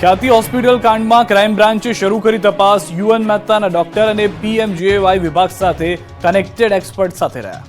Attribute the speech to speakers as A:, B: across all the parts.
A: ખ્યાતિ hospital કાંડમાં crime બ્રાન્ચે શરૂ કરી તપાસ. યુએન મહેતાના ડોક્ટર અને પીએમજેએવાય વિભાગ સાથે કનેક્ટેડ એક્સપર્ટ સાથે રહ્યા.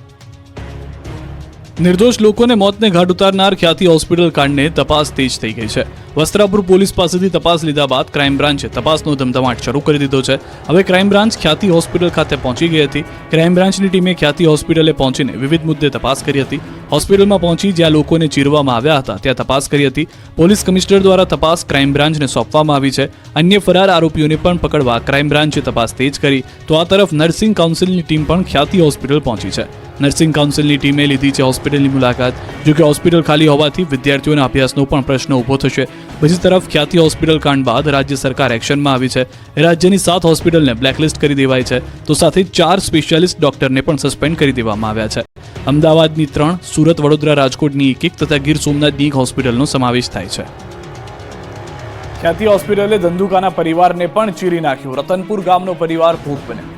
A: નિર્દોષ લોકોને મોતને ઘાટ ઉતારનાર ખ્યાતિ હોસ્પિટલ કાંડને તપાસ તેજ થઈ ગઈ છે. વસ્ત્રાપુર પોલીસ પાસેથી તપાસ લીધા બાદ ક્રાઇમ બ્રાન્ચે તપાસનો ધમધમાટ શરૂ કરી દીધો છે. હવે ક્રાઇમ બ્રાન્ચ ખ્યાતિ હોસ્પિટલ ખાતે પહોંચી ગઈ હતી. ક્રાઇમ બ્રાન્ચની ટીમે ખ્યાતિ હોસ્પિટલે પહોંચીને વિવિધ મુદ્દે તપાસ કરી હતી. હોસ્પિટલમાં પહોંચી જ્યાં લોકોને ચીરવામાં આવ્યા હતા ત્યાં તપાસ કરી હતી. પોલીસ કમિશનર દ્વારા તપાસ ક્રાઇમ બ્રાન્ચને સોંપવામાં આવી છે. અન્ય ફરાર આરોપીઓને પણ પકડવા ક્રાઇમ બ્રાન્ચે તપાસ તેજ કરી. તો આ તરફ નર્સિંગ કાઉન્સિલની ટીમ પણ ખ્યાતિ હોસ્પિટલ પહોંચી છે. નર્સિંગ કાઉન્સિલની ટીમે લીધી છે હોસ્પિટલની મુલાકાત. જો કે હોસ્પિટલ ખાલી હોવાથી વિદ્યાર્થીઓના અભ્યાસનો પણ પ્રશ્ન ઊભો થશે. બીજી તરફ ખ્યાતિ હોસ્પિટલ કાંડ બાદ રાજ્ય સરકાર એક્શનમાં આવી છે. રાજ્યની 7 હોસ્પિટલને બ્લેકલિસ્ટ કરી દેવાઈ છે. તો સાથે 4 સ્પેશિયાલિસ્ટ ડોક્ટરને પણ સસ્પેન્ડ કરી દેવામાં આવ્યા છે. અમદાવાદની 3, સુરત, વડોદરા, રાજકોટની 1 તથા ગીર સોમનાથની 1 હોસ્પિટલનો સમાવેશ થાય છે. ખ્યાતિ હોસ્પિટલે ધંધુકાના પરિવારને પણ ચીરી નાખ્યું. રતનપુર ગામનો પરિવાર ભોગ બન્યો.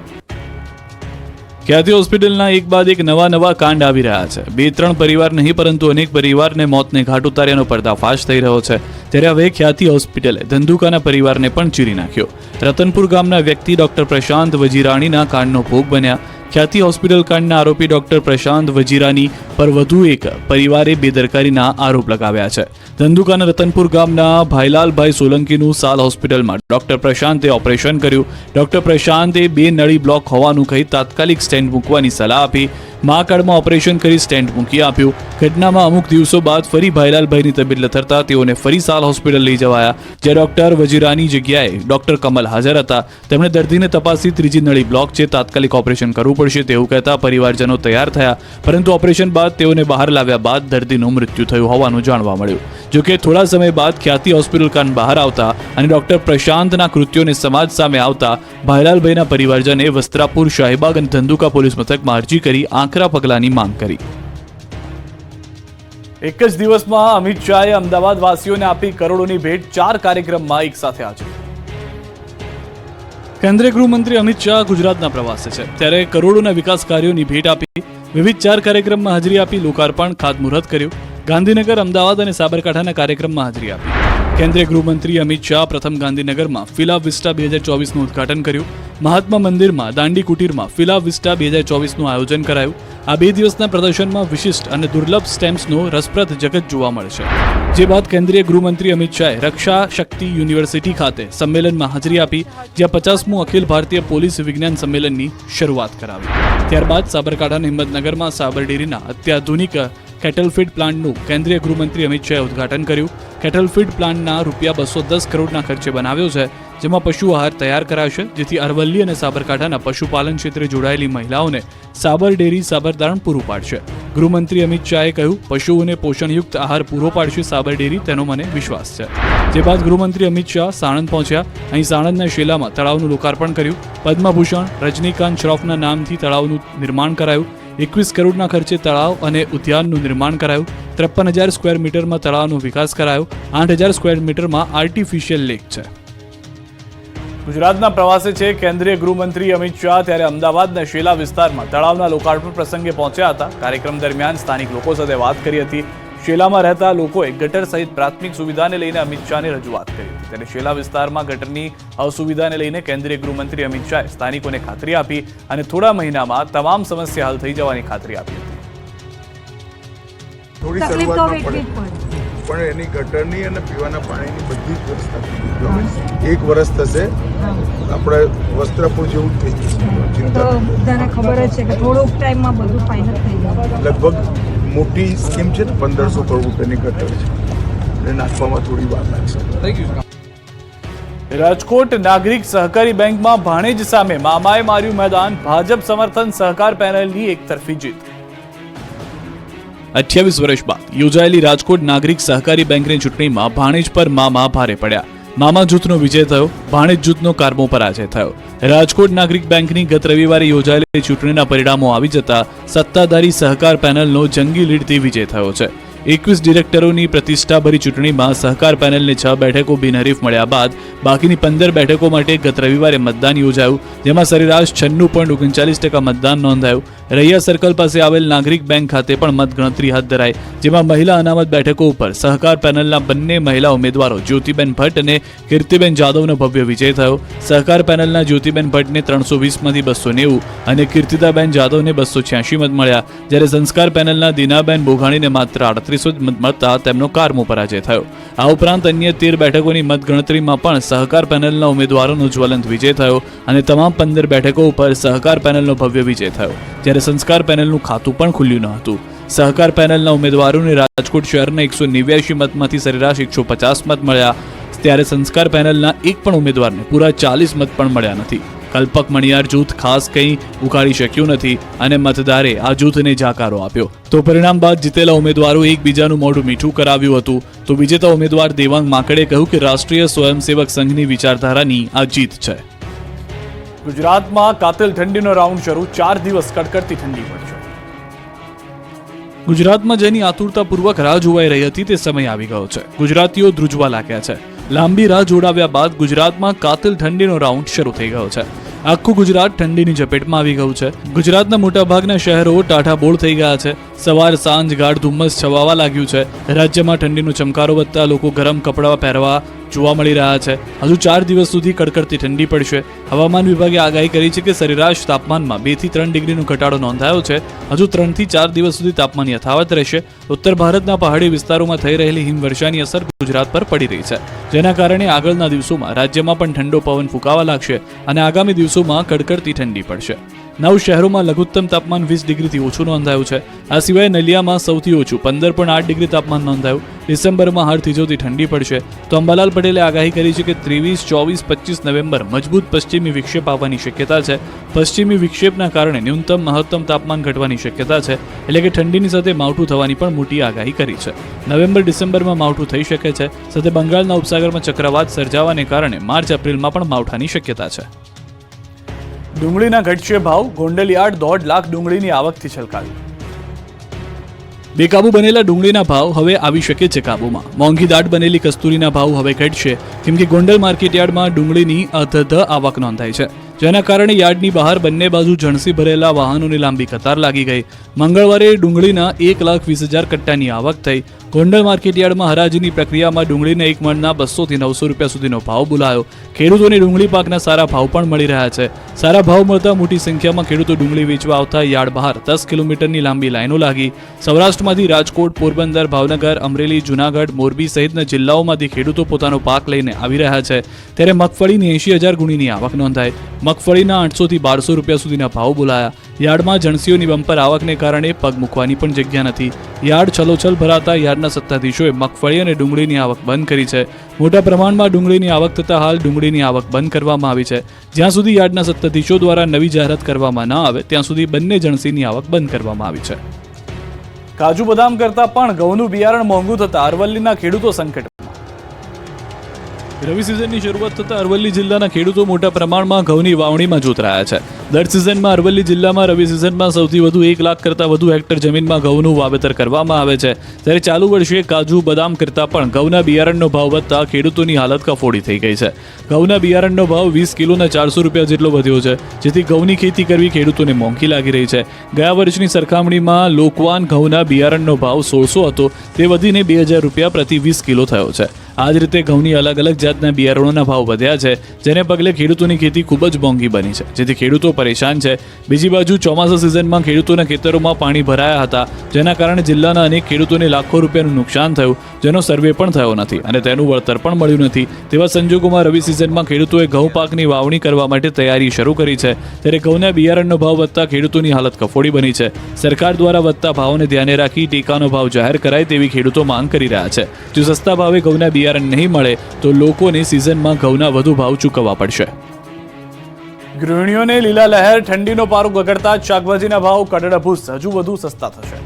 A: ખ્યાતિ હોસ્પિટલના એક બાદ એક નવા કાંડ આવી રહ્યા છે. 2-3 પરિવાર નહીં પરંતુ અનેક પરિવારને મોતને ઘાટ ઉતાર્યાનો પર્દાફાશ થઈ રહ્યો છે. ત્યારે હવે ખ્યાતિ હોસ્પિટલે ધંધુકાના પરિવારને પણ ચીરી નાખ્યો. રતનપુર ગામના વ્યક્તિ ડોક્ટર પ્રશાંત વજીરાણીના કાંડનો ભોગ બન્યા. ખ્યાતિ હોસ્પિટલ કાંડના આરોપી ડોક્ટર પ્રશાંત વજીરાની પર વધુ એક પરિવારે બેદરકારીના આરોપ લગાવ્યા છે. ધંધુકાના રતનપુર ગામના ભાઈલાલભાઈ સોલંકીનું સાલ હોસ્પિટલમાં ડોક્ટર પ્રશાંતે ઓપરેશન કર્યું. ડોક્ટર પ્રશાંતે 2 નળી બ્લોક હોવાનું કહી તાત્કાલિક સ્ટેન્ટ મૂકવાની સલાહ આપી. મા કાર્ડમાં ઓપરેશન કરી સ્ટેન્ટ મૂકી આપ્યું. ઘટનામાં અમુક દિવસો બાદ ફરી ભાઈલાલભાઈની તબિયત લથડતા તેઓને ફરી સાલ હોસ્પિટલ લઈ જવાયા. જ્યાં ડોક્ટર વજીરાની જગ્યાએ ડોક્ટર કમલ હાજર હતા. તેમણે દર્દીને તપાસી 3જી નળી બ્લોક છે, તાત્કાલિક ઓપરેશન કરવું પડશે તેવું કહેતા પરિવારજનો તૈયાર થયા. પરંતુ ઓપરેશન બાદ તેઓને બહાર લાવ્યા બાદ દર્દીનું મૃત્યુ થયું હોવાનું જાણવા મળ્યું. જોકે થોડા સમય બાદ ખ્યાતિ હોસ્પિટલ કાંડ બહાર આવતા અને ડોક્ટર પ્રશાંતના કૃત્યોને સમાજ સામે આવતા ભાઈલાલભાઈના પરિવારજને વસ્ત્રાપુર, શાહીબાગ અને ધંધુકા પોલીસ મથકમાં અરજી કરી આકરા પગલાંની માંગ કરી. એક જ દિવસમાં અમિત શાહે અમદાવાદ વાસીઓને આપી કરોડોની ભેટ. 4 કાર્યક્રમમાં એક સાથે હાજર. કેન્દ્રીય ગૃહમંત્રી અમિત શાહ ગુજરાતના પ્રવાસે છે. ત્યારે કરોડોના વિકાસ કાર્યોની ભેટ આપી. વિવિધ 4 કાર્યક્રમમાં હાજરી આપી. લોકાર્પણ, ખાતમુહૂર્ત કર્યું. ગાંધીનગર, અમદાવાદ અને સાબરકાંઠાના કાર્યક્રમમાં હાજરી આપી. કેન્દ્રીય ગૃહમંત્રી અમિત શાહ પ્રથમ ગાંધીનગરમાં ફિલા વિસ્ટા 2024નું ઉદ્ઘાટન કર્યું. મહાત્મા મંદિરમાં દાંડી કુટીરમાં ફિલા વિસ્ટા 2024નું આયોજન કરાયું. આ 2 દિવસના પ્રદર્શનમાં વિશિષ્ટ અને દુર્લભ સ્ટેમ્પ્સનો રસપ્રદ જગત જોવા મળશે. જે બાદ કેન્દ્રીય ગૃહમંત્રી અમિત શાહે રક્ષા શક્તિ યુનિવર્સિટી ખાતે સંમેલનમાં હાજરી આપી, જ્યાં 50મું અખિલ ભારતીય પોલીસ વિજ્ઞાન સંમેલનની શરૂઆત કરાવી. ત્યારબાદ સાબરકાંઠાના હિંમતનગરમાં સાબર ડેરીના અત્યાધુનિક કેટલફીડ પ્લાન્ટનું કેન્દ્રીય ગૃહમંત્રી અમિત શાહે ઉદ્ઘાટન કર્યું. કેટલફીડ પ્લાન્ટના ₹210 કરોડના ખર્ચે બનાવ્યો છે, જેમાં પશુ આહાર તૈયાર કરાશે, જેથી અરવલ્લી અને સાબરકાંઠાના પશુપાલન ક્ષેત્રે જોડાયેલી મહિલાઓને સાબર ડેરી સાબરદાણ પૂરું પાડશે. ગૃહમંત્રી અમિત શાહે કહ્યું, પશુઓને પોષણયુક્ત આહાર પૂરો પાડશે સાબર ડેરી, તેનો મને વિશ્વાસ છે. જે બાદ ગૃહમંત્રી અમિત શાહ સાણંદ પહોંચ્યા. અહીં સાણંદના શેલામાં તળાવનું લોકાર્પણ કર્યું. પદ્મભૂષણ રજનીકાંત શ્રોફના નામથી તળાવનું નિર્માણ કરાયું. 21 કરોડના ખર્ચે તળાવ અને ઉદ્યાનનું નિર્માણ કરાયું. 53,000 સ્ક્વેર મીટરમાં તળાવનો વિકાસ કરાયો. 8,000 સ્ક્વેર મીટરમાં આર્ટિફિશિયલ લેક છે. ગુજરાતના પ્રવાસે છે કેન્દ્રીય ગૃહમંત્રી અમિત શાહ. ત્યારે અમદાવાદના શેલા વિસ્તારમાં તળાવના લોકાર્પણ પ્રસંગે પહોંચ્યા હતા. કાર્યક્રમ દરમિયાન સ્થાનિક લોકો સાથે વાત કરી હતી. શેલામાં રહેતા લોકોએ ગટર સહિત પ્રાથમિક સુવિધાને લઈને અમિત શાહને રજૂઆત કરી હતી. ત્યારે શેલા વિસ્તારમાં ગટરની અસુવિધાને લઈને કેન્દ્રીય ગૃહમંત્રી અમિત શાહે સ્થાનિકોને ખાતરી આપી અને થોડા મહિનામાં તમામ સમસ્યા હલ થઈ જવાની ખાતરી આપી હતી.
B: થોડી શરૂઆતમાં પડે પણ એની ગટરની અને પીવાના પાણીની બધી જ વ્યવસ્થા 1 વર્ષ થશે. આપણે વસ્ત્રાપુર જેવું જ થઈ જશે. ચિંતા
C: બધાને ખબર જ છે કે થોડોક ટાઈમમાં બધું ફાઇનલ થઈ જાય.
B: લગભગ મોટી સ્કીમ છે ને 1,500 કરોડ રૂપિયાની ગટર છે, એને નાખવામાં થોડી વાર લાગશે.
A: રાજકોટ નાગરિક સહકારી બેંકમાં ભાણેજ સામે મામાએ માર્યું મેદાન. ભાજપ સમર્થન સહકાર પેનલની એકતરફી જીત. 28 વર્ષ બાદ યોજાયેલી રાજકોટ નાગરિક સહકારી બેંકની ચૂંટણીમાં ભાણેજ પર મામા ભારે પડ્યા. મામા જૂથનો વિજય થયો. ભાણેજ જૂથનો કારમો પરાજય થયો. રાજકોટ નાગરિક બેંકની ગત રવિવારે યોજાયેલી ચૂંટણીના પરિણામો આવી જતા સત્તાધારી સહકાર પેનલનો જંગી લીડથી વિજય થયો છે. 21 ડિરેક્ટરોની પ્રતિષ્ઠાભરી ચૂંટણીમાં સહકાર પેનલને 6 બેઠકો બિનહરીફ મળ્યા બાદ બાકીની 15 બેઠકો માટે ગત રવિવારે મતદાન યોજાયું, જેમાં સરેરાશ 96.39% મતદાન નોંધાયું. રૈયા સર્કલ પાસે આવેલ નાગરિક બેંક ખાતે પણ મતગણતરી હાથ ધરાઈ, જેમાં મહિલા અનામત બેઠકો ઉપર સહકાર પેનલના બંને મહિલા ઉમેદવારો જ્યોતિબેન ભટ્ટ અને કીર્તિબેન જાદવનો ભવ્ય વિજય થયો. સહકાર પેનલના જ્યોતિબેન ભટ્ટને 320માંથી 290 અને કીર્તિદાબેન જાદવને 286 મત મળ્યા, જ્યારે સંસ્કાર પેનલના દીનાબેન બોઘાણીને માત્ર 38 મત મળતા તેમનો કારમો પરાજય થયો. આ ઉપરાંત અન્ય 13 બેઠકોની મતગણતરીમાં પણ સહકાર પેનલના ઉમેદવારોનો જ્વલંત વિજય થયો અને તમામ 15 બેઠકો ઉપર સહકાર પેનલનો ભવ્ય વિજય થયો, જ્યારે સંસ્કાર પેનલનું ખાતું પણ ખુલ્યું ન હતું. સહકાર પેનલના ઉમેદવારોને રાજકોટ શહેરના 189 મતમાંથી સરેરાશ 150 મત મળ્યા, ત્યારે સંસ્કાર પેનલના એક પણ ઉમેદવારને પૂરા 40 મત પણ મળ્યા નથી. કલ્પક મણિયાર જૂથ ખાસ કંઈ ઉખાડી શક્યું નથી અને મતદારે આ જૂથને જાકારો આપ્યો. તો પરિણામ બાદ જીતેલા ઉમેદવારો એકબીજાનું મોઢું મીઠું કરાવ્યું હતું. તો વિજેતા ઉમેદવાર દેવાંગ માકડે કહ્યું કે રાષ્ટ્રીય સ્વયંસેવક સંઘની વિચારધારાની આ જીત છે. ગુજરાતમાં કાતિલ ઠંડીનો રાઉન્ડ શરૂ, 4 દિવસ કડકડતી ઠંડી પડશે. ગુજરાતમાં જેની આતુરતાપૂર્વક રાહ જોવાઈ રહી હતી તે સમય આવી ગયો છે. ગુજરાતીઓ ધ્રુજવા લાગ્યા છે. લાંબી રાહ જોડાવ્યા બાદ ગુજરાતમાં કાતિલ ઠંડીનો રાઉન્ડ શરૂ થઈ ગયો છે. આખું ગુજરાત ઠંડીની ઝપેટમાં આવી ગયું છે. ગુજરાતના મોટાભાગના શહેરો ટાઢાબોળ થઈ ગયા છે. સવાર સાંજ ગાઢ ધુમ્મસ છવાવા લાગ્યું છે. રાજ્યમાં ઠંડીનો ચમકારો વધતા લોકો ગરમ કપડાં પહેરવા જોવા મળી રહ્યા છે. હજુ 4 દિવસ સુધી કડકડતી ઠંડી પડશે. હવામાન વિભાગે આગાહી કરી છે કે સરેરાશ તાપમાનમાં 2 થી 3 ડિગ્રીનો ઘટાડો નોંધાયો છે. હજુ 3 થી 4 દિવસ સુધી તાપમાન યથાવત રહેશે. ઉત્તર ભારતના પહાડી વિસ્તારોમાં થઈ રહેલી હિમવર્ષાની અસર ગુજરાત પર પડી રહી છે, જેના કારણે આગળના દિવસોમાં રાજ્યમાં પણ ઠંડો પવન ફૂંકાવા લાગશે અને આગામી દિવસોમાં કડકડતી ઠંડી પડશે. 9 શહેરોમાં લઘુત્તમ તાપમાન 20 ડિગ્રીથી ઓછું નોંધાયું છે. આ સિવાય નલિયામાં સૌથી ઓછું 15.8 ડિગ્રી તાપમાન નોંધાયું. ડિસેમ્બરમાં હાડ થીજોતી ઠંડી પડશે. તો અંબાલાલ પટેલે આગાહી કરી છે કે 23, 24, 25 નવેમ્બર મજબૂત પશ્ચિમી વિક્ષેપ આવવાની શક્યતા છે. પશ્ચિમી વિક્ષેપના કારણે ન્યૂનતમ મહત્તમ તાપમાન ઘટવાની શક્યતા છે, એટલે કે ઠંડીની સાથે માવઠું થવાની પણ મોટી આગાહી કરી છે. નવેમ્બર ડિસેમ્બરમાં માવઠું થઈ શકે છે. સાથે બંગાળના ઉપસાગરમાં ચક્રવાત સર્જાવાને કારણે માર્ચ એપ્રિલમાં પણ માવઠાની શક્યતા છે. ડુંગળીના ઘટશે ભાવ, ગોંડલ યાર્ડ 1.5 લાખ ડુંગળીની આવકથી છલકાયું. બેકાબુ બનેલા ડુંગળીના ભાવ હવે આવી શકે છે કાબુમાં. મોંઘી દાટ બનેલી કસ્તુરીના ભાવ હવે ઘટશે, કેમ કે ગોંડલ માર્કેટ યાર્ડમાં ડુંગળીની અધધ આવક નોંધાઈ છે, જેના કારણે યાર્ડની બહાર બંને બાજુ જણસી ભરેલા વાહનોની લાંબી કતાર લાગી ગઈ. મંગળવારે ડુંગળીના 1,20,000 કટ્ટાની આવક થઈ. ગોંડલ માર્કેટ યાર્ડમાં હરાજીની પ્રક્રિયામાં ડુંગળીને એક મણના 200 થી 900 રૂપિયા સુધીનો ભાવ બોલાયો. ખેડૂતોને ડુંગળી પાકના સારા ભાવ પણ મળી રહ્યા છે. સારા ભાવ મળતા મોટી સંખ્યામાં ખેડૂતો ડુંગળી વેચવા આવતા યાર્ડ બહાર 10 કિલોમીટરની લાંબી લાઈનો લાગી. સૌરાષ્ટ્રમાંથી રાજકોટ, પોરબંદર, ભાવનગર, અમરેલી, જૂનાગઢ, મોરબી સહિતના જિલ્લાઓમાંથી ખેડૂતો પોતાનો પાક લઈને આવી રહ્યા છે. ત્યારે મગફળીની 80,000 ગુણીની આવક નોંધાઈ. મગફળીના 800 થી 1200 રૂપિયા સુધીના ભાવ બોલાયા. યાર્ડમાં જણસીઓની બમ્પર આવકને કારણે પગ મૂકવાની પણ જગ્યા નથી. યાર્ડ છલોછલ ભરાતા યાર્ડના સત્તાધીશોએ મગફળી અને ડુંગળીની આવક બંધ કરી છે. મોટા પ્રમાણમાં ડુંગળીની આવક થતાં હાલ ડુંગળીની આવક બંધ કરવામાં આવી છે. જ્યાં સુધી યાર્ડના સત્તાધીશો દ્વારા નવી જાહેરાત કરવામાં ન આવે ત્યાં સુધી બંને જણસીની આવક બંધ કરવામાં આવી છે. કાજુ બદામ કરતા પણ ઘઉંનું બિયારણ મોંઘું થતા અરવલ્લીના ખેડૂતો સંકટમાં. રવિ સિઝનની શરૂઆત થતાં અરવલ્લી જિલ્લાના ખેડૂતો મોટા પ્રમાણમાં ઘઉંની વાવણીમાં જોતરાયા છે. દર સિઝનમાં અરવલ્લી જિલ્લામાં રવિ સિઝનમાં સૌથી વધુ 1 લાખ કરતાં વધુ હેક્ટર જમીનમાં ઘઉંનું વાવેતર કરવામાં આવે છે. ત્યારે ચાલુ વર્ષે કાજુ બદામ કરતાં પણ ઘઉંના બિયારણનો ભાવ વધતા ખેડૂતોની હાલત કફોડી થઈ ગઈ છે. ઘઉંના બિયારણનો ભાવ 20 કિલોના 400 રૂપિયા જેટલો વધ્યો છે, જેથી ઘઉંની ખેતી કરવી ખેડૂતોને મોંઘી લાગી રહી છે. ગયા વર્ષની સરખામણીમાં લોકવાન ઘઉંના બિયારણનો ભાવ 1600 હતો, તે વધીને 2000 રૂપિયા પ્રતિ 20 કિલો થયો છે. આ જ રીતે ઘઉંની અલગ અલગ જાતના બિયારણોના ભાવ વધ્યા છે, જેને પગલે ખેડૂતોની ખેતી ખૂબ જ મોંઘી બની છે, જેથી ખેડૂતો પરેશાન છે. બીજી બાજુ ચોમાસા સિઝનમાં ખેડૂતોના ખેતરોમાં પાણી ભરાયા હતા, જેના કારણે જિલ્લાના અનેક ખેડૂતોને લાખો રૂપિયાનું નુકસાન થયું, જેનો સર્વે પણ થયો નથી અને તેનું વળતર પણ મળ્યું નથી. તેવા સંજોગોમાં રવિ સિઝનમાં ખેડૂતોએ ઘઉં પાકની વાવણી કરવા માટે તૈયારી શરૂ કરી છે. ત્યારે ઘઉંના બિયારણનો ભાવ વધતા ખેડૂતોની હાલત કફોડી બની છે. સરકાર દ્વારા વધતા ભાવોને ધ્યાને રાખી ટેકાનો ભાવ જાહેર કરાય તેવી ખેડૂતો માંગ કરી રહ્યા છે. જો સસ્તા ભાવે ઘઉંના બિયારણ નહીં મળે તો લોકોને સિઝનમાં ઘઉંના વધુ ભાવ ચૂકવવા પડશે. ગૃહિણીઓને લીલા લહેર, ઠંડીનો પારો ગગડતા શાકભાજીના ભાવ કડડભૂસ હજુ વધુ સસ્તા થશે.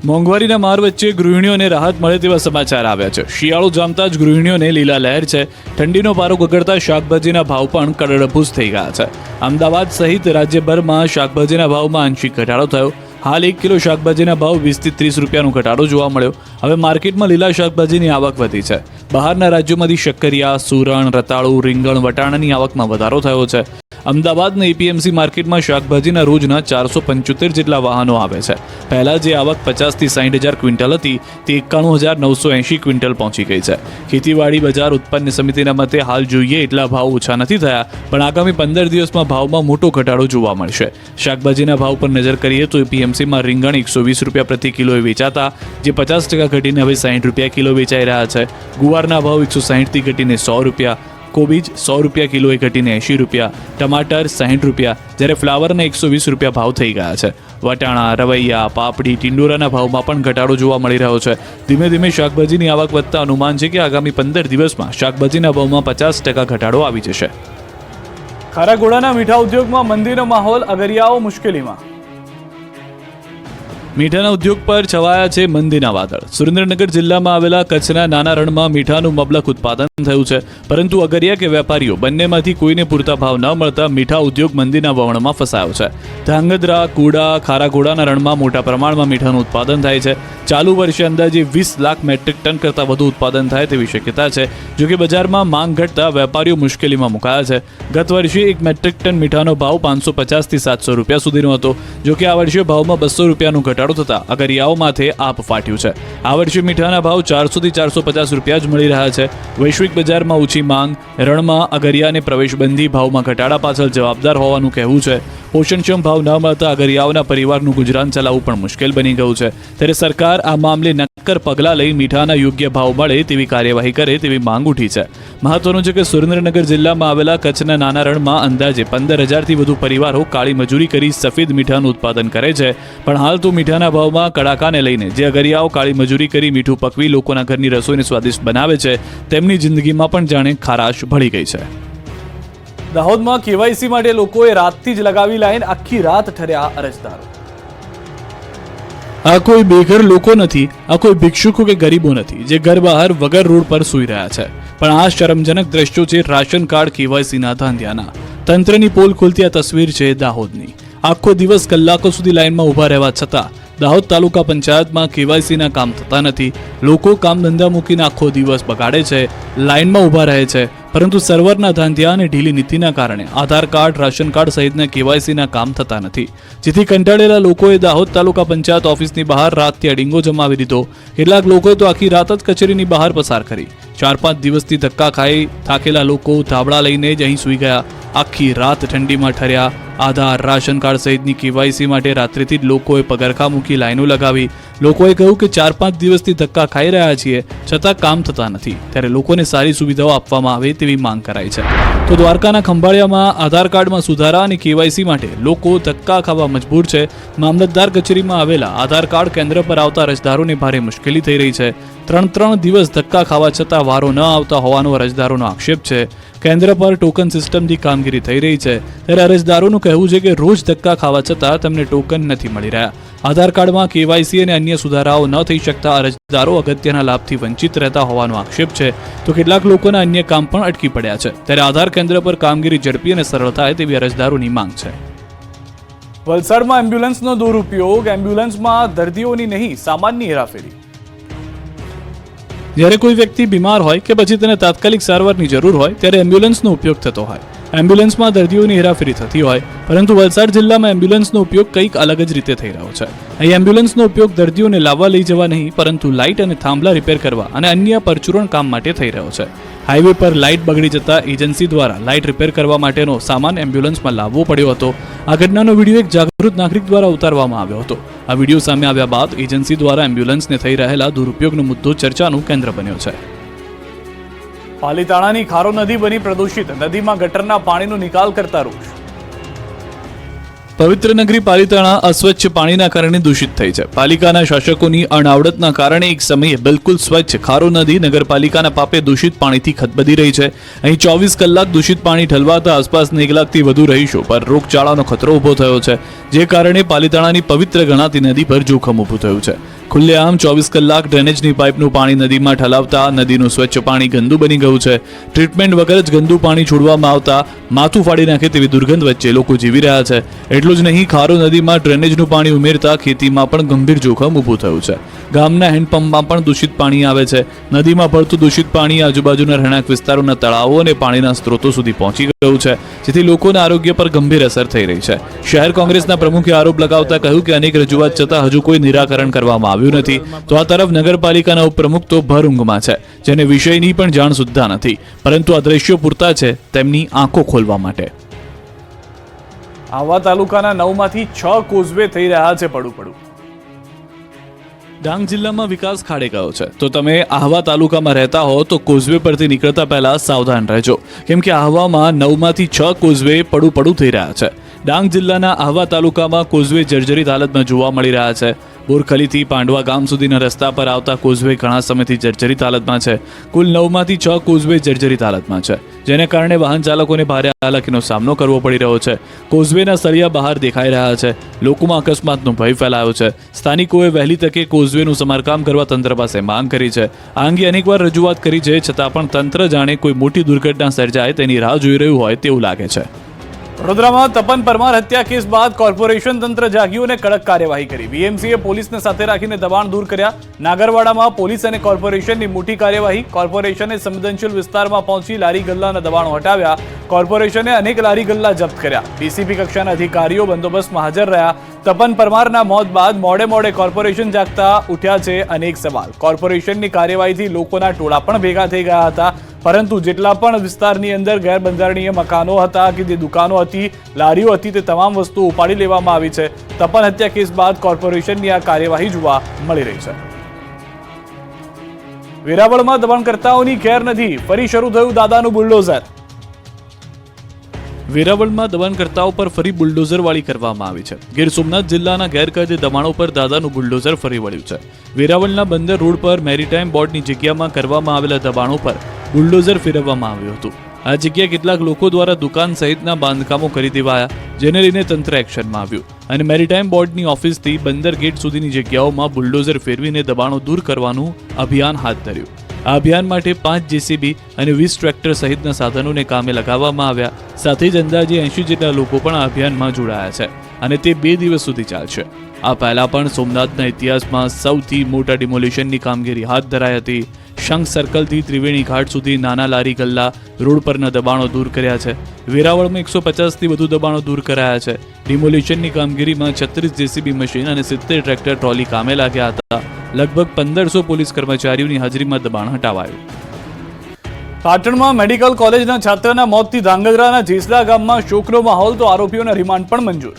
A: મોંઘવારીના માર વચ્ચે ગૃહિણીઓને રાહત મળે તેવા સમાચાર આવ્યા છે. શિયાળો જામતા જ ગૃહિણીઓને લીલા લહેર છે. ઠંડીનો પારો ગગડતા શાકભાજીના ભાવ પણ કડડભૂસ થઈ ગયા છે. અમદાવાદ સહિત રાજ્યભરમાં શાકભાજીના ભાવમાં આંશિક ઘટાડો થયો. હાલ 1 કિલો શાકભાજીના ભાવ 20 થી 30 રૂપિયાનો ઘટાડો જોવા મળ્યો. હવે માર્કેટમાં લીલા શાકભાજીની આવક વધી છે. બહારના રાજ્યોમાંથી શક્કરિયા, સુરણ, રતાળુ, રીંગણ, વટાણાની આવકમાં વધારો થયો છે. અમદાવાદના એપીએમસી માર્કેટમાં શાકભાજીના રોજના 475 જેટલા વાહનો આવે છે. પહેલા જે આવક 50 થી 60 હજાર ક્વિન્ટલ હતી તે 91,980 ક્વિન્ટલ પહોંચી ગઈ છે. ખેતીવાડી બજાર ઉત્પન્ન સમિતિના મતે હાલ જોઈએ એટલા ભાવ ઓછા નથી થયા, પણ આગામી 15 દિવસમાં ભાવમાં મોટો ઘટાડો જોવા મળશે. શાકભાજીના ભાવ પર નજર કરીએ તો એપીએમસીમાં રીંગણ 120 રૂપિયા પ્રતિ કિલોએ વેચાતા, જે 50% ઘટીને હવે 60 રૂપિયા કિલો વેચાઈ રહ્યા છે. ગુવારના ભાવ 160 થી ઘટીને 100 રૂપિયા, કોબીજ 100 રૂપિયા કિલોએ ઘટીને 80 રૂપિયા, ટમાટર 60 રૂપિયા, જ્યારે ફ્લાવરના 120 રૂપિયા ભાવ થઈ ગયા છે. વટાણા, રવૈયા, પાપડી, ટિંડોરાના ભાવમાં પણ ઘટાડો જોવા મળી રહ્યો છે. ધીમે ધીમે શાકભાજીની આવક વધતા અનુમાન છે કે આગામી 15 દિવસમાં શાકભાજીના ભાવમાં 50% ઘટાડો આવી જશે. ખારાગોડાના મીઠા ઉદ્યોગમાં મંદીનો માહોલ, અગરિયાઓ મુશ્કેલીમાં. મીઠાના ઉદ્યોગ પર છવાયા છે મંદીના વાદળ. સુરેન્દ્રનગર જિલ્લામાં આવેલા કચ્છના નાના રણમાં મીઠાનું મબલક ઉત્પાદન થયું છે, પરંતુ અગરિયા કે વેપારીઓ બંનેમાંથી કોઈને પૂરતા ભાવ ન મળતા મીઠા ઉદ્યોગ મંદીના વમળમાં ફસાયો છે. ધાંગધ્રા, કુડા, ખારાગોડાના રણમાં મોટા પ્રમાણમાં મીઠાનું ઉત્પાદન થાય છે. ચાલુ વર્ષે અંદાજે 20 લાખ મેટ્રિક ટન કરતાં વધુ ઉત્પાદન થાય તેવી શક્યતા છે. જોકે બજારમાં માંગ ઘટતા વેપારીઓ મુશ્કેલીમાં મુકાયા છે. ગત વર્ષે 1 મેટ્રિક ટન મીઠાનો ભાવ 550 થી 700 રૂપિયા સુધીનો હતો. જોકે આ વર્ષે ભાવમાં 200 રૂપિયાનો ઘટાડો થતા અગરિયાઓ માથે આપ ફાટ્યું છે. આ વર્ષે મીઠાના ભાવ 400 થી 450 રૂપિયા જ મળી રહ્યા છે. વૈશ્વિક બજારમાં ઓછી માંગ, રણમાં અગરિયાને પ્રવેશબંધી ભાવમાં ઘટાડા પાછળ જવાબદાર હોવાનું કહેવું છે. પોષણક્ષમ ભાવ ન મળતા અગરિયાઓના પરિવારનું ગુજરાન ચલાવવું પણ મુશ્કેલ બની ગયું છે. ત્યારે સરકાર આ મામલે નક્કર પગલાં લઈ મીઠાના યોગ્ય ભાવ મળે તેવી કાર્યવાહી કરે તેવી માંગ ઉઠી છે. મહત્વનું છે કે સુરેન્દ્રનગર જિલ્લામાં આવેલા કચ્છના નાના રણમાં અંદાજે 15,000થી વધુ પરિવારો કાળી મજૂરી કરી સફેદ મીઠાનું ઉત્પાદન કરે છે. પણ હાલ તો મીઠાના ભાવમાં કડાકાને લઈને જે અગરિયાઓ કાળી મજૂરી કરી મીઠું પકવી લોકોના ઘરની રસોઈને સ્વાદિષ્ટ બનાવે છે, તેમની જિંદગીમાં પણ જાણે ખારાશ ભળી ગઈ છે. દાહોદમાં કેવાયસી માટે લોકોએ રાતથી જ લગાવી લાઈન, આખી રાત ઠર્યા અરજદારો. આ કોઈ બેઘર લોકો નથી, આ કોઈ ભિક્ષુકો કે ગરીબો નથી જે ઘર બહાર વગર રોડ પર સૂઈ રહ્યા છે, પણ આ શરમજનક દ્રશ્યો છે રાશન કાર્ડ કેવાયસીના ધાંધિયાના. તંત્રની પોલ ખુલતી આ તસવીર છે દાહોદની. આખો દિવસ કલાકો સુધી લાઈનમાં ઊભા રહેવા છતાં દાહોદ તાલુકા પંચાયતમાં કેવાયસીના કામ થતા નથી. લોકો કામ ધંધા મૂકીને આખો દિવસ બગાડે છે, લાઈનમાં ઊભા રહે છે, પરંતુ સર્વરના ધાંધિયા અને ઢીલી નીતિના કારણે આધાર કાર્ડ, રાશન કાર્ડ સહિતના કેવાયસીના કામ થતા નથી. જેથી કંટાળેલા લોકોએ દાહોદ તાલુકા પંચાયત ઓફિસની બહાર રાતથી અડીંગો જમાવી દીધો. કેટલાક લોકોએ તો આખી રાત જ કચેરીની બહાર પસાર કરી. 4-5 દિવસથી ધક્કા ખાઈ થાકેલા લોકો ધાબળા લઈને જ અહીં સૂઈ ગયા. આખી રાત ઠંડીમાં ઠર્યા. આધાર, રાશન કાર્ડ સહિતની કેવાયસી માટે રાત્રિથી જ લોકોએ પગરખા મૂકી લાઈનો લગાવી. લોકોએ કહ્યું કે 4-5 દિવસથી ધક્કા ખાઈ રહ્યા છીએ, છતાં કામ થતા નથી. ત્યારે લોકોને સારી સુવિધાઓ આપવામાં આવે તેવી માંગ કરાઈ છે. તો દ્વારકાના ખંભાળિયામાં આધાર કાર્ડમાં સુધારા અને કેવાયસી માટે લોકો ધક્કા ખાવા મજબૂર છે. મામલતદાર કચેરીમાં આવેલા આધાર કાર્ડ કેન્દ્ર પર આવતા અરજદારોને ભારે મુશ્કેલી થઈ રહી છે. 3 દિવસ ધક્કા ખાવા છતાં વારો ન આવતા હોવાનો અરજદારોનો આક્ષેપ છે. કેન્દ્ર પર ટોકન સિસ્ટમથી કામગીરી થઈ રહી છે, ત્યારે અરજદારોનું કહેવું છે કે રોજ ધક્કા ખાવા છતાં તેમને ટોકન નથી મળી રહ્યા. આધાર કાર્ડમાં કેવાયસી અને અન્ય સુધારાઓ ન થઈ શકતા અરજદારો અગત્યના લાભથી વંચિત રહેતા હોવાનો આક્ષેપ છે. તો કેટલાક લોકોના અન્ય કામ પણ અટકી પડ્યા છે. ત્યારે આધાર કેન્દ્ર પર કામગીરી ઝડપી અને સરળ થાય તેવી અરજદારોની માંગ છે. વલસાડમાં એમ્બ્યુલન્સનો દુરુપયોગ, એમ્બ્યુલન્સમાં દર્દીઓની નહીં સામાનની હેરાફેરી. જ્યારે કોઈ વ્યક્તિ બીમાર હોય કે પછી તેને તાત્કાલિક સારવારની જરૂર હોય ત્યારે એમ્બ્યુલન્સનો ઉપયોગ થતો હોય. એમ્બ્યુલન્સમાં દર્દીઓની હેરાફેરી થતી હોય, પરંતુ વલસાડ જિલ્લામાં એમ્બ્યુલન્સનો ઉપયોગ કંઈક અલગ જ રીતે થઈ રહ્યો છે. અહીં એમ્બ્યુલન્સનો ઉપયોગ દર્દીઓને લાવવા લઈ જવા નહીં, પરંતુ લાઇટ અને થાંભલા રિપેર કરવા અને અન્ય પરચુરણ કામ માટે થઈ રહ્યો છે. હાઈવે પર લાઇટ બગડી જતા એજન્સી દ્વારા લાઇટ રિપેર કરવા માટેનો સામાન એમ્બ્યુલન્સમાં લાવવો પડ્યો હતો. આ ઘટનાનો વિડીયો એક જાગૃત નાગરિક દ્વારા ઉતારવામાં આવ્યો હતો. આ વિડીયો સામે આવ્યા બાદ એજન્સી દ્વારા એમ્બ્યુલન્સને થઈ રહેલા દુરુપયોગનો મુદ્દો ચર્ચાનું કેન્દ્ર બન્યો છે. પાલીતાણાની ખારો નદી બની પ્રદૂષિત, નદીમાં ગટરના પાણીનો નિકાલ કરતા રોષ. પવિત્ર નગરી પાલીતાણા અસ્વચ્છ પાણીના કારણે દૂષિત થઈ છે. પાલિકાના શાસકોની અણાવડતના કારણે એક સમયે બિલકુલ સ્વચ્છ ખારો નદી નગરપાલિકાના પાપે દૂષિત પાણીથી ખદબદી રહી છે. અહીં 24 કલાક દૂષિત પાણી ઠલવાતા આસપાસના 1 લાખથી વધુ રહીશો પર રોગચાળાનો ખતરો ઊભો થયો છે, જે કારણે પાલીતાણાની પવિત્ર ગણાતી નદી પર જોખમ ઊભું થયું છે. ખુલ્લેઆમ 24 કલાક ડ્રેનેજની પાઇપનું પાણી નદીમાં ઠલાવતા નદીનું સ્વચ્છ પાણી ગંદુ બની ગયું છે. ટ્રીટમેન્ટ વગર જ ગંદુ પાણી છોડવામાં આવતા માથું ફાડી નાખે તેવી દુર્ગંધ વચ્ચે લોકો જીવી રહ્યા છે. એટલું જ નહીં, ખારો નદીમાં ડ્રેનેજનું પાણી ઉમેરતા ખેતીમાં પણ ગંભીર જોખમ ઊભું થયું છે. ગામના હેન્ડપંપમાં પણ દૂષિત પાણી આવે છે. નદીમાં ભળતું દૂષિત પાણી આજુબાજુના રહેણાંક વિસ્તારોના તળાવો અને પાણીના સ્ત્રોતો સુધી પહોંચી ગયું છે, જેથી લોકોના આરોગ્ય પર ગંભીર અસર થઈ રહી છે. શહેર કોંગ્રેસના પ્રમુખે આરોપ લગાવતા કહ્યું કે અનેક રજૂઆત છતાં હજુ કોઈ નિરાકરણ કરવામાં આવ્યું નથી. તો આ તરફ નગરપાલિકાના ઉપપ્રમુખ તો ભર ઊંઘમાં છે, જેને વિષયની પણ જાણ સુદ્ધા નથી, પરંતુ આ દ્રશ્યો પૂરતા છે તેમની આંખો ખોલવા માટે. આહવા તાલુકાના 9માંથી 6 કોઝવે થઈ રહ્યા છે પડું. ડાંગ જિલ્લામાં વિકાસ ખાડે ગયો છે, તો તમે આહવા તાલુકામાં રહેતા હો તો કોઝવે પરથી નીકળતા પહેલા સાવધાન રહેજો, કેમ કે આહવામાં 9માંથી 6 કોઝવે પડું થઈ રહ્યા છે. ડાંગ જિલ્લાના આહવા તાલુકામાં કોઝવે જર્જરિત હાલતમાં જોવા મળી રહ્યા છે. બોરખલીથી પાંડવા ગામ સુધીના રસ્તા પર આવતા કોઝવે ઘણા સમયથી જર્જરિત હાલતમાં છે. કુલ 9માંથી 6 કોઝવે જર્જરિત હાલતમાં છે, જેને કારણે વાહન ચાલકોને ભારે હાલાકીનો સામનો કરવો પડી રહ્યો છે. કોઝવેના સળિયા બહાર દેખાઈ રહ્યા છે. લોકોમાં અકસ્માતનો ભય ફેલાયો છે. સ્થાનિકોએ વહેલી તકે કોઝવેનું સમારકામ કરવા તંત્ર પાસે માંગ કરી છે. આ અંગે અનેકવાર રજૂઆત કરી છે, છતાં પણ તંત્ર જાણે કોઈ મોટી દુર્ઘટના સર્જાય તેની રાહ જોઈ રહ્યું હોય તેવું લાગે છે. વડોદરામાં તપન પરમાર હત્યા કેસ બાદ કોર્પોરેશન તંત્ર જાગ્યું અને કડક કાર્યવાહી કરી. બીએમસીએ પોલીસને સાથે રાખીને દબાણ દૂર કર્યા. નાગરવાડામાં પોલીસ અને કોર્પોરેશનની મોટી કાર્યવાહી. કોર્પોરેશને સંવેદનશીલ વિસ્તારમાં પહોંચી લારી ગલ્લાના દબાણો હટાવ્યા. કોર્પોરેશને અનેક લારી ગલ્લા જપ્ત કર્યા. ડીસીપી કક્ષાના અધિકારીઓ બંદોબસ્તમાં હાજર રહ્યા. તપન પરમારના મોત બાદ મોડે કોર્પોરેશન જાગતા ઉઠ્યા છે અનેક સવાલ. કોર્પોરેશનની કાર્યવાહીથી લોકોના ટોળા પણ ભેગા થઈ ગયા હતા, પરંતુ જેટલા પણ વિસ્તારની અંદર ગેરબંધારણીય મકાનો હતા કે જે દુકાનો હતી, લારીઓ હતી, તે તમામ વસ્તુઓ ઉપાડી લેવામાં આવી છે. તપન હત્યા કેસ બાદ કોર્પોરેશનની આ કાર્યવાહી જોવા મળી રહી છે. વેરાવળમાં દબાણકર્તાઓની ખેર નથી, ફરી શરૂ થયું દાદાનું બુલડોઝર. વેરાવળમાં દબાણકર્તાઓ પર ફરી બુલડોઝરવાળી કરવામાં આવી છે. ગીર સોમનાથ જિલ્લાના ગેરકાયદે દબાણો પર દાદાનું બુલડોઝર ફરી વળ્યું છે. વેરાવળના બંદર રોડ પર મેરીટાઈમ બોર્ડની જગ્યામાં કરવામાં આવેલા દબાણો પર બુલડોઝર ફેરવવામાં આવ્યું હતું. આ જગ્યાએ કેટલાક લોકો દ્વારા દુકાન સહિતના બાંધકામો કરી દેવાયા, જેને લઈને તંત્ર એક્શનમાં આવ્યું અને મેરીટાઈમ બોર્ડની ઓફિસથી બંદર ગેટ સુધીની જગ્યાઓમાં બુલડોઝર ફેરવીને દબાણો દૂર કરવાનું અભિયાન હાથ ધર્યું. આ અભિયાન માટે 5 જેસીબી અને 20 ટ્રેક્ટર સહિતના સાધનોને કામે લગાવવામાં આવ્યા. સાથે જ અંદાજે 80 જેટલા લોકો પણ આ અભિયાનમાં જોડાયા છે અને તે 2 દિવસ સુધી ચાલશે. આ પહેલા પણ સોમનાથના ઇતિહાસમાં સૌથી મોટા ડિમોલિશનની કામગીરી હાથ ધરાઈ હતી. શંખ સર્કલથી ત્રિવેણી ઘાટ સુધી નાના લારી ગલ્લા રોડ પરના દબાણો દૂર કર્યા છે. વેરાવળમાં 150થી વધુ દબાણો દૂર કરાયા છે. ડિમોલિશનની કામગીરીમાં 36 જેસીબી મશીન અને 70 ટ્રેક્ટર ટ્રોલી કામે લાગ્યા હતા. લગભગ 1500 પોલીસ કર્મચારીઓની હાજરીમાં દબાણ હટાવાયું. પાટણમાં મેડિકલ કોલેજના છાત્રના મોતથી ધાંગધ્રાના જેસડા ગામમાં શોકનો માહોલ, તો આરોપીઓના રિમાન્ડ પણ મંજૂર.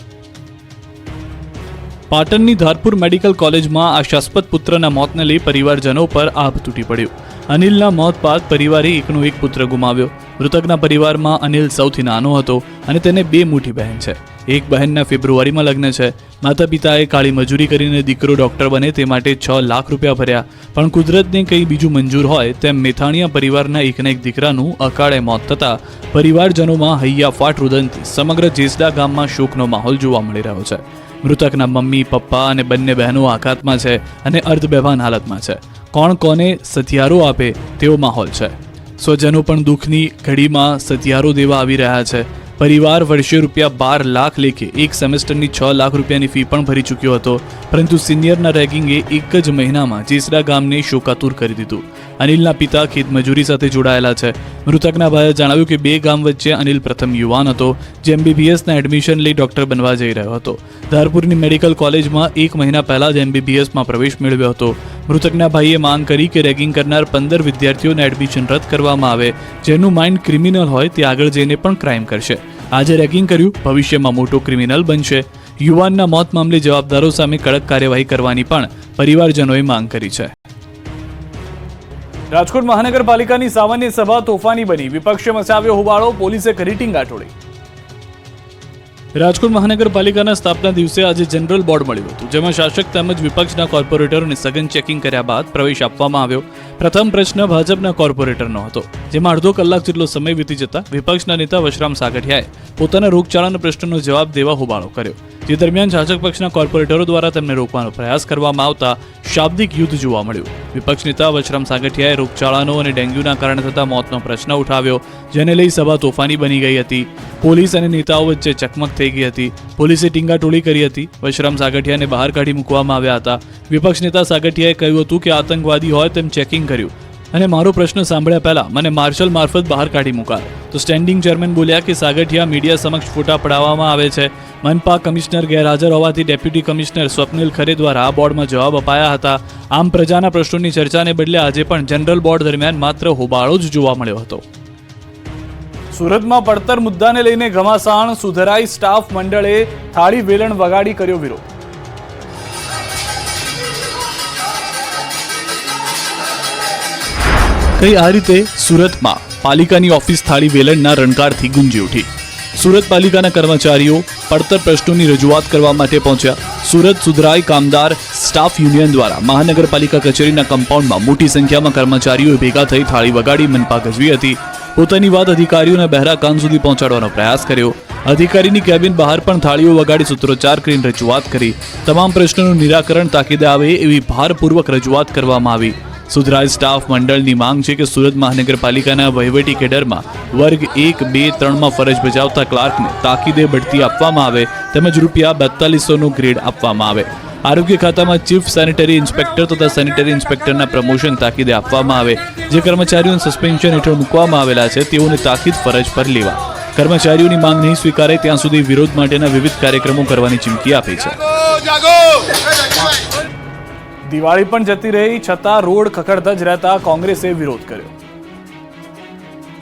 A: પાટણની ધારપુર મેડિકલ કોલેજમાં આશાસ્પદ પુત્રના મોતને લઈ પરિવારજનો પર આભ તૂટી પડ્યું. અનિલના મોત બાદ પરિવારે એકનો એક પુત્ર ગુમાવ્યો. મૃતકના પરિવારમાં અનિલ સૌથી નાનો હતો અને તેને 2 મોટી બહેન છે. એક બહેનના ફેબ્રુઆરીમાં લગ્ન છે. માતા પિતાએ કાળી મજૂરી કરીને દીકરો ડોક્ટર બને તે માટે 6 લાખ રૂપિયા ભર્યા, પણ કુદરતને કંઈ બીજું મંજૂર હોય તેમ મેથાણીયા પરિવારના એકના એક દીકરાનું અકાળે મોત થતાં પરિવારજનોમાં હૈયાફાટ રુદનથી સમગ્ર જેસડા ગામમાં શોકનો માહોલ જોવા મળી રહ્યો છે. મૃતકના મમ્મી, પપ્પા અને બંને બહેનો આઘાતમાં છે અને અર્ધબેભાન હાલતમાં છે. કોણ કોને સથિયારો આપે તેવો માહોલ છે. સ્વજનો પણ દુઃખની ઘડીમાં સથિયારો દેવા આવી રહ્યા છે. પરિવાર વર્ષે રૂપિયા 12 લાખ લેખે એક સેમેસ્ટરની 6 લાખ રૂપિયાની ફી પણ ભરી ચૂક્યો હતો, પરંતુ સિનિયરના રેગિંગે એક જ મહિનામાં જેસડા ગામને શોકાતુર કરી દીધું. અનિલના પિતા ખેતમજૂરી સાથે જોડાયેલા છે. મૃતકના ભાઈએ જણાવ્યું કે 2 ગામ વચ્ચે અનિલ પ્રથમ યુવાન હતો, જે MBBSના એડમિશન લઈ ડોક્ટર બનવા જઈ રહ્યો હતો. ધારપુરની મેડિકલ કોલેજમાં 1 મહિના પહેલા જ MBBSમાં પ્રવેશ મેળવ્યો હતો. મૃતકના ભાઈએ માંગ કરી કે રેગિંગ કરનાર 15 વિદ્યાર્થીઓના એડમિશન રદ કરવામાં આવે. જેનું માઇન્ડ ક્રિમિનલ હોય તે આગળ જઈને પણ ક્રાઇમ કરશે. આજે રેગિંગ કર્યું, ભવિષ્યમાં મોટો ક્રિમિનલ બનશે. યુવાનના મોત મામલે જવાબદારો સામે કડક કાર્યવાહી કરવાની પણ પરિવારજનોએ માંગ કરી છે. રાજકોટ મહાનગરપાલિકાની સામાન્ય સભા તોફાની બની. વિપક્ષે મચાવ્યો હોબાળો, પોલીસે કરી ટીંગાટોળી. રાજકોટ મહાનગરપાલિકાના સ્થાપના દિવસે આજે જનરલ બોર્ડ મળ્યું હતું, જેમાં શાસક તેમજ વિપક્ષના કોર્પોરેટરોને સઘન ચેકિંગ કર્યા બાદ પ્રવેશ આપવામાં આવ્યો. પ્રથમ પ્રશ્ન ભાજપના કોર્પોરેટરનો હતો, જેમાં અડધો કલાક જેટલો સમય વીતી જતા વિપક્ષના નેતા વશરામ સાગઠિયાએ પોતાના રોગચાળાના પ્રશ્નનો જવાબ દેવા હોબાળો કર્યો, જે દરમિયાન શાસક પક્ષના કોર્પોરેટરો દ્વારા તેમને રોકવાનો પ્રયાસ કરવામાં આવતા શાબ્દિક યુદ્ધ જોવા મળ્યું. વિપક્ષ નેતા વશરામ સાગઠિયાએ રોગચાળાનો અને ડેન્ગ્યુના કારણે થતા મોતનો પ્રશ્ન ઉઠાવ્યો, જેને લઈ સભા તોફાની બની ગઈ હતી. પોલીસ અને નેતાઓ વચ્ચે ચકમક થઈ ગઈ હતી. પોલીસે ટીંગાટોળી કરી હતી. વશરામ સાગઠિયાને બહાર કાઢી મૂકવામાં આવ્યા હતા. વિપક્ષ નેતા સાગઠિયાએ કહ્યું હતું કે આતંકવાદી હોય તેમ ચેકિંગ કર્યું અને મારો પ્રશ્ન સાંભળ્યા પહેલા મને માર્શલ મારફત બહાર કાઢી મૂકાય. તો સ્ટેન્ડિંગ ચેરમેન બોલ્યા કે સાગઠિયા મીડિયા સમક્ષ ફોટા પડાવવામાં આવે છે. મનપા કમિશનર ગેરહાજર હોવાથી ડેપ્યુટી કમિશનર સ્વપ્નિલ ખરે દ્વારા આ બોર્ડમાં જવાબ અપાયા હતા. આમ પ્રજાના પ્રશ્નોની ચર્ચાને બદલે આજે પણ જનરલ બોર્ડ દરમિયાન માત્ર હોબાળો જ જોવા મળ્યો હતો. સુરતમાં પડતર મુદ્દાને લઈને ઘમાસાણ. સુધરાઈ સ્ટાફ મંડળે થાળી વેલણ વગાડી કર્યો વિરોધ. કઈ આ રીતે સુરતમાં પાલિકાની ઓફિસ થાળી વેલણના રણકારથી ગુંજી ઉઠી. સુરત પાલિકાના કર્મચારીઓ પડતર પ્રશ્નોની રજૂઆત કરવા માટે પહોંચ્યા. સુરત સુધરાઈ કામદાર સ્ટાફ યુનિયન દ્વારા મહાનગરપાલિકા કચેરીના કમ્પાઉન્ડમાં મોટી સંખ્યામાં કર્મચારીઓ ભેગા થઈ થાળી વગાડી મનપા ગજવી હતી. પોતાની વાત અધિકારીઓના બહેરા કાન સુધી પહોંચાડવાનો પ્રયાસ કર્યો. અધિકારીની કેબિન બહાર પણ થાળીઓ વગાડી સૂત્રોચ્ચાર કરીને રજૂઆત કરી. તમામ પ્રશ્નોનું નિરાકરણ તાકીદે આવે એવી ભારપૂર્વક રજૂઆત કરવામાં આવી. સુધરાઈ સ્ટાફ મંડળની માંગ છે કે સુરત મહાનગરપાલિકાના વહીવટી કેડરમાં વર્ગ 1, 2, 3માં ફરજ બજાવતા ક્લાર્કને તાકીદે બઢતી આપવામાં આવે તેમજ ₹4200નો ગ્રેડ આપવામાં આવે. આરોગ્ય ખાતામાં ચીફ સેનિટરી ઇન્સ્પેક્ટર તથા સેનિટરી ઇન્સ્પેક્ટરના પ્રમોશન તાકીદે આપવામાં આવે. જે કર્મચારીઓને સસ્પેન્શન હેઠળ મૂકવામાં આવેલા છે તેઓને તાકીદ ફરજ પર લેવા. કર્મચારીઓની માંગ નહીં સ્વીકારે ત્યાં સુધી વિરોધ માટેના વિવિધ કાર્યક્રમો કરવાની ચીમકી આપી છે. દિવાળી પણ જતી રહી છતાં રોડ ખખડતા જ રહેતા કોંગ્રેસે વિરોધ કર્યો.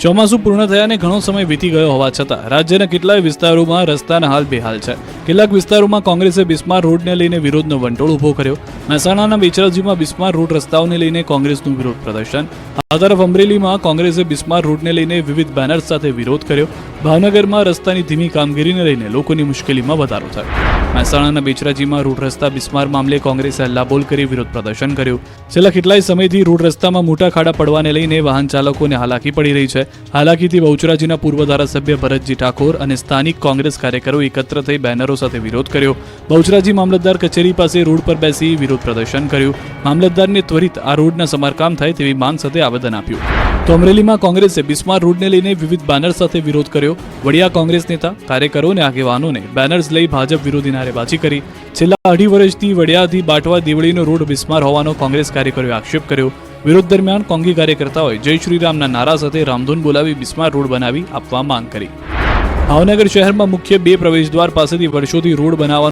A: ચોમાસું પૂર્ણ થયાને ઘણો સમય વીતી ગયો હોવા છતાં રાજ્યના કેટલાય વિસ્તારોમાં રસ્તાના હાલ બેહાલ છે. કેટલાક વિસ્તારોમાં કોંગ્રેસે બિસ્માર રોડને લઈને વિરોધનો વંટોળ ઉભો કર્યો. મહેસાણાના બેચરાજીમાં બિસ્માર રોડ રસ્તાઓને લઈને કોંગ્રેસનું વિરોધ પ્રદર્શન. આ તરફ અમરેલીમાં કોંગ્રેસે બિસ્માર રોડને લઈને વિવિધ બેનર્સ સાથે વિરોધ કર્યો. ભાવનગરમાં રસ્તાની ધીમી કામગીરીને લઈને લોકોની મુશ્કેલીમાં વધારો થયો. મહેસાણાના બેચરાજીમાં રોડ રસ્તા બિસ્માર મામલે કોંગ્રેસે હલ્લાબોલ કરી વિરોધ પ્રદર્શન કર્યું. છેલ્લા કેટલાય સમયથી રોડ રસ્તામાં મોટા ખાડા પડવાને લઈને વાહન ચાલકોને હાલાકી પડી રહી છે. હાલાકીથી બહુચરાજીના પૂર્વ ધારાસભ્ય ભરતજી ઠાકોર અને સ્થાનિક કોંગ્રેસ કાર્યકરો એકત્ર થઈ બેનરો સાથે વિરોધ કર્યો. બહુચરાજી મામલતદાર કચેરી પાસે રોડ પર બેસી વિરોધ પ્રદર્શન કર્યું. મામલતદારને ત્વરિત આ રોડના સમારકામ થાય તેવી માંગ સાથે આવેદન આપ્યું. તો અમરેલીમાં કોંગ્રેસે બિસ્માર રોડને લઈને વિવિધ બેનર સાથે વિરોધ કર્યો. વડિયા કોંગ્રેસ નેતા, કાર્યકરો અને આગેવાનોને બેનર્સ લઈ ભાજપ વિરોધી નારેબાજી કરી. છેલ્લા 2.5 વર્ષથી વડિયાથી બાટવા દેવળીનો રોડ બિસ્માર હોવાનો કોંગ્રેસ કાર્યકરોએ આક્ષેપ કર્યો. વિરોધ દરમિયાન કોંગી કાર્યકર્તાઓએ જય શ્રી રામના નારા સાથે રામધૂન બોલાવી બિસ્માર રોડ બનાવી આપવા માંગ કરી. ભાવનગર શહેરમાં મુખ્ય 2 પ્રવેશદ્વાર પાસેથી વર્ષોથી રોડ બનાવવા